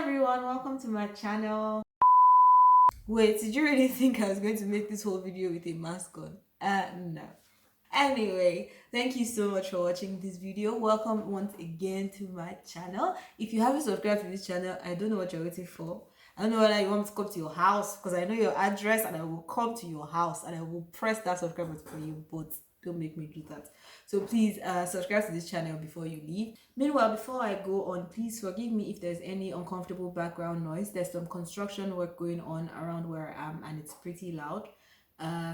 everyone, welcome to my channel. Wait, did you really think I was going to make this whole video with a mask on? No. Anyway, thank you so much for watching this video. Welcome once again to my channel. If you haven't subscribed to this channel, I don't know what you're waiting for. I don't know whether you want me to come to your house because I know your address and I will come to your house and I will press that subscribe button for you, but don't make me do that. So please subscribe to this channel before you leave. Meanwhile, before I go on, please forgive me if there's any uncomfortable background noise. There's some construction work going on around where I am and it's pretty loud.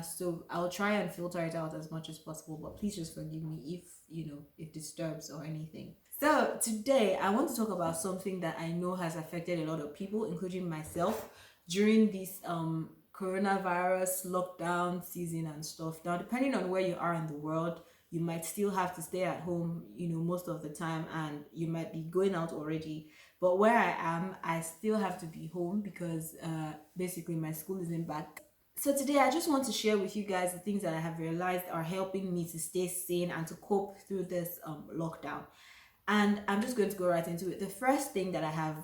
So I'll try and filter it out as much as possible, but please just forgive me if it disturbs or anything. So today I want to talk about something that I know has affected a lot of people, including myself, during this coronavirus lockdown season and stuff. Now, depending on where you are in the world, you might still have to stay at home, most of the time, and you might be going out already. But where I am, I still have to be home because basically my school isn't back. So today I just want to share with you guys the things that I have realized are helping me to stay sane and to cope through this lockdown. And I'm just going to go right into it. The first thing that I have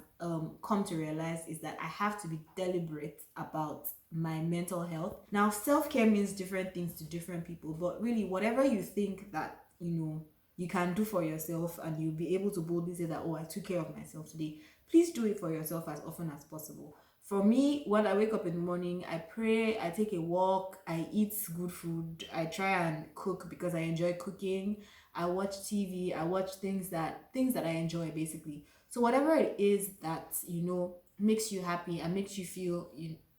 come to realize is that I have to be deliberate about my mental health. Now, self-care means different things to different people, but really whatever you think that you can do for yourself and you'll be able to boldly say that, oh, I took care of myself today, please do it for yourself as often as possible. For me, when I wake up in the morning, I pray, I take a walk, I eat good food, I try and cook because I enjoy cooking. I watch TV, I watch things that I enjoy basically. So whatever it is that makes you happy and makes you feel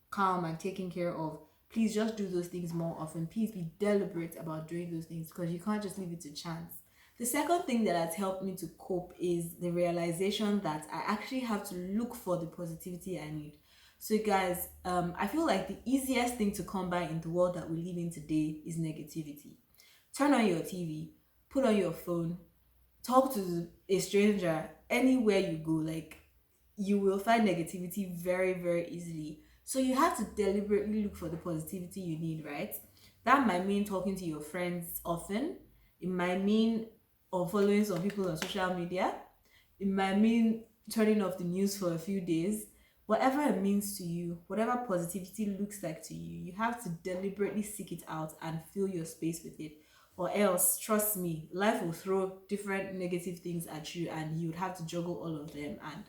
calm and taken care of, please just do those things more often. Please be deliberate about doing those things because you can't just leave it to chance. The second thing that has helped me to cope is the realization that I actually have to look for the positivity I need. So guys, I feel like the easiest thing to come by in the world that we live in today is negativity. Turn on your TV, put on your phone, talk to a stranger anywhere you go, like you will find negativity very, very easily. So you have to deliberately look for the positivity you need, right? That might mean talking to your friends often. It might mean unfollowing some people on social media. It might mean turning off the news for a few days. Whatever it means to you, whatever positivity looks like to you, you have to deliberately seek it out and fill your space with it. Or else, trust me, life will throw different negative things at you and you would have to juggle all of them. And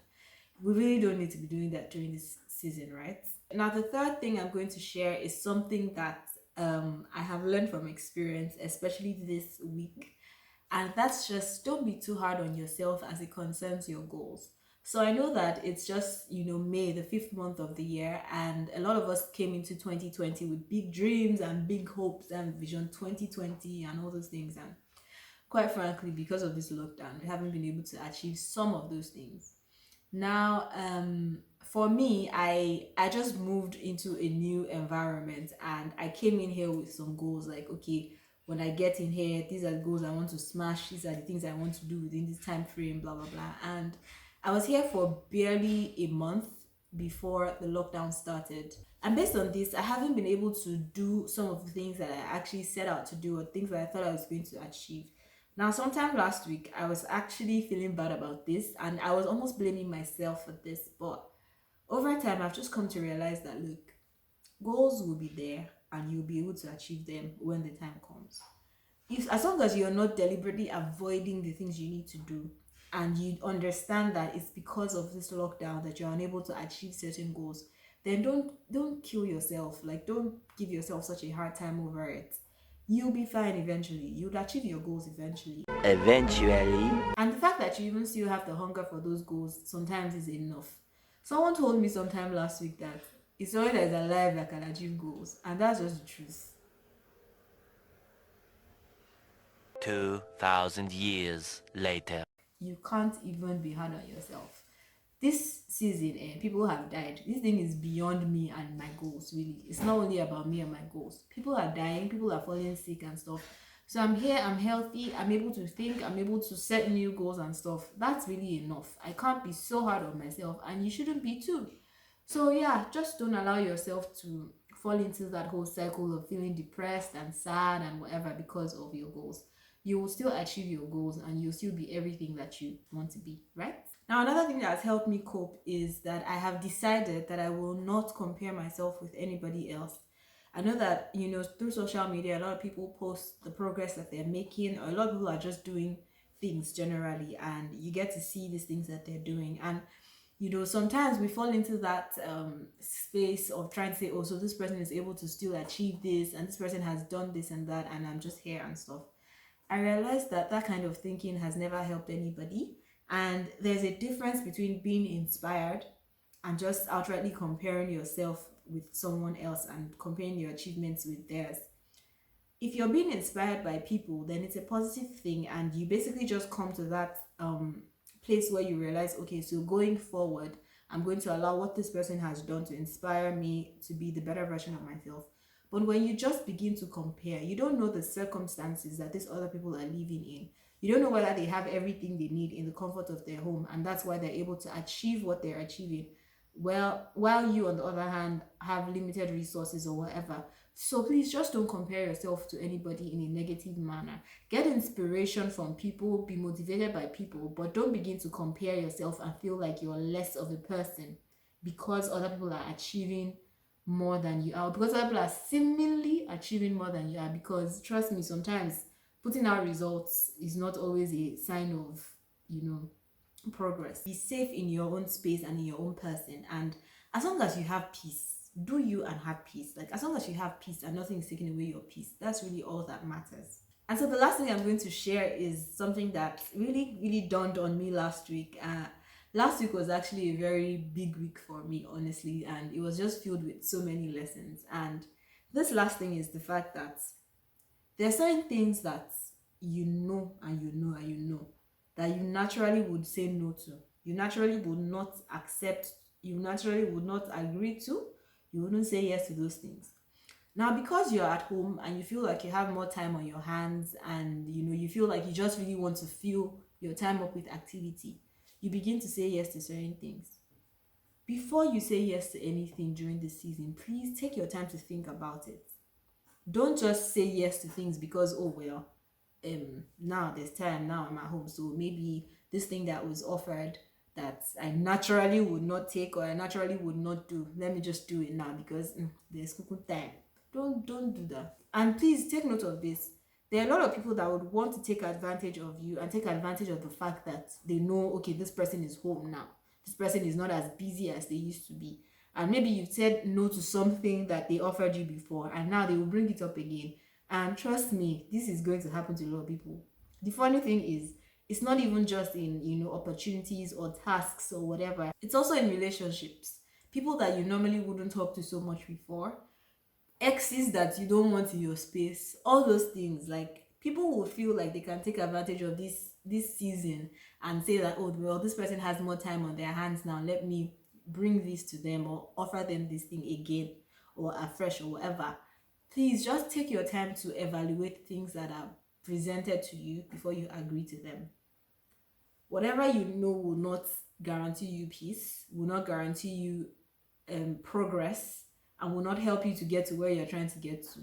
we really don't need to be doing that during this season, right? Now, the third thing I'm going to share is something that I have learned from experience, especially this week. And that's just don't be too hard on yourself as it concerns your goals. So I know that it's just, May, the fifth month of the year, and a lot of us came into 2020 with big dreams and big hopes and Vision 2020 and all those things. And quite frankly, because of this lockdown, we haven't been able to achieve some of those things. Now, for me, I just moved into a new environment and I came in here with some goals like, okay, when I get in here, these are the goals I want to smash, these are the things I want to do within this time frame, blah blah blah. And I was here for barely a month before the lockdown started. And based on this, I haven't been able to do some of the things that I actually set out to do or things that I thought I was going to achieve. Now, sometime last week, I was actually feeling bad about this and I was almost blaming myself for this. But over time, I've just come to realize that, look, goals will be there and you'll be able to achieve them when the time comes. As long as you're not deliberately avoiding the things you need to do, and you understand that it's because of this lockdown that you're unable to achieve certain goals, then don't kill yourself. Like, don't give yourself such a hard time over it. You'll be fine eventually. You'll achieve your goals eventually. And the fact that you even still have the hunger for those goals sometimes is enough. Someone told me sometime last week that it's only that is alive that can achieve goals, and that's just the truth. 2,000 years later. You can't even be hard on yourself. This season, people have died. This thing is beyond me and my goals, really. It's not only about me and my goals. People are dying, people are falling sick and stuff. So I'm here, I'm healthy, I'm able to think, I'm able to set new goals and stuff. That's really enough. I can't be so hard on myself, and you shouldn't be too. So yeah, just don't allow yourself to fall into that whole cycle of feeling depressed and sad and whatever because of your goals. You will still achieve your goals and you'll still be everything that you want to be, right? Now, another thing that has helped me cope is that I have decided that I will not compare myself with anybody else. I know that, through social media, a lot of people post the progress that they're making, or a lot of people are just doing things generally, and you get to see these things that they're doing. And, sometimes we fall into that space of trying to say, oh, so this person is able to still achieve this, and this person has done this and that, and I'm just here and stuff. I realized that that kind of thinking has never helped anybody. And there's a difference between being inspired and just outrightly comparing yourself with someone else and comparing your achievements with theirs. If you're being inspired by people, then it's a positive thing, and you basically just come to that place where you realize, okay, so going forward, I'm going to allow what this person has done to inspire me to be the better version of myself. But when you just begin to compare, you don't know the circumstances that these other people are living in. You don't know whether they have everything they need in the comfort of their home, and that's why they're able to achieve what they're achieving. Well, while you, on the other hand, have limited resources or whatever. So please just don't compare yourself to anybody in a negative manner. Get inspiration from people, be motivated by people, but don't begin to compare yourself and feel like you're less of a person because other people are achieving more than you are, because other people are seemingly achieving more than you are. Because trust me, sometimes putting out results is not always a sign of, progress. Be safe in your own space and in your own person, and as long as you have peace, do you and have peace. Like, as long as you have peace and nothing is taking away your peace, that's really all that matters. And so the last thing I'm going to share is something that really, really dawned on me last week. Last week was actually a very big week for me, honestly, and it was just filled with so many lessons. And this last thing is the fact that there are certain things that you know and you know and you know that you naturally would say no to. You naturally would not accept, you naturally would not agree to, you wouldn't say yes to those things. Now, because you're at home and you feel like you have more time on your hands, and you feel like you just really want to fill your time up with activity, you begin to say yes to certain things. Before you say yes to anything during the season, please take your time to think about it. Don't just say yes to things because, oh well, now there's time, now I'm at home, so maybe this thing that was offered that I naturally would not take or I naturally would not do, let me just do it now because there's time. Don't do that. And please take note of this. There are a lot of people that would want to take advantage of you and take advantage of the fact that they know, okay, this person is home now, this person is not as busy as they used to be, and maybe you said no to something that they offered you before, and now they will bring it up again. And trust me, this is going to happen to a lot of people. The funny thing is, it's not even just in opportunities or tasks or whatever. It's also in relationships. People that you normally wouldn't talk to so much before, exes that you don't want in your space, all those things. Like, people will feel like they can take advantage of this season and say that, oh well, this person has more time on their hands now, let me bring this to them or offer them this thing again or afresh or whatever. Please just take your time to evaluate things that are presented to you before you agree to them. Whatever you know will not guarantee you peace, will not guarantee you progress, and will not help you to get to where you're trying to get to,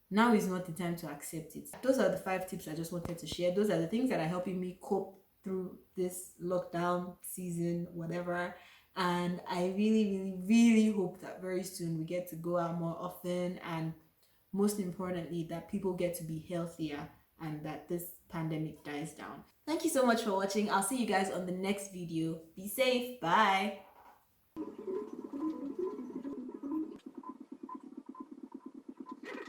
now is not the time to accept it. Those are the 5 tips I just wanted to share. Those are the things that are helping me cope through this lockdown season, whatever. And I really, really, really hope that very soon we get to go out more often, and most importantly, that people get to be healthier and that this pandemic dies down. Thank you so much for watching. I'll see you guys on the next video. Be safe. Bye.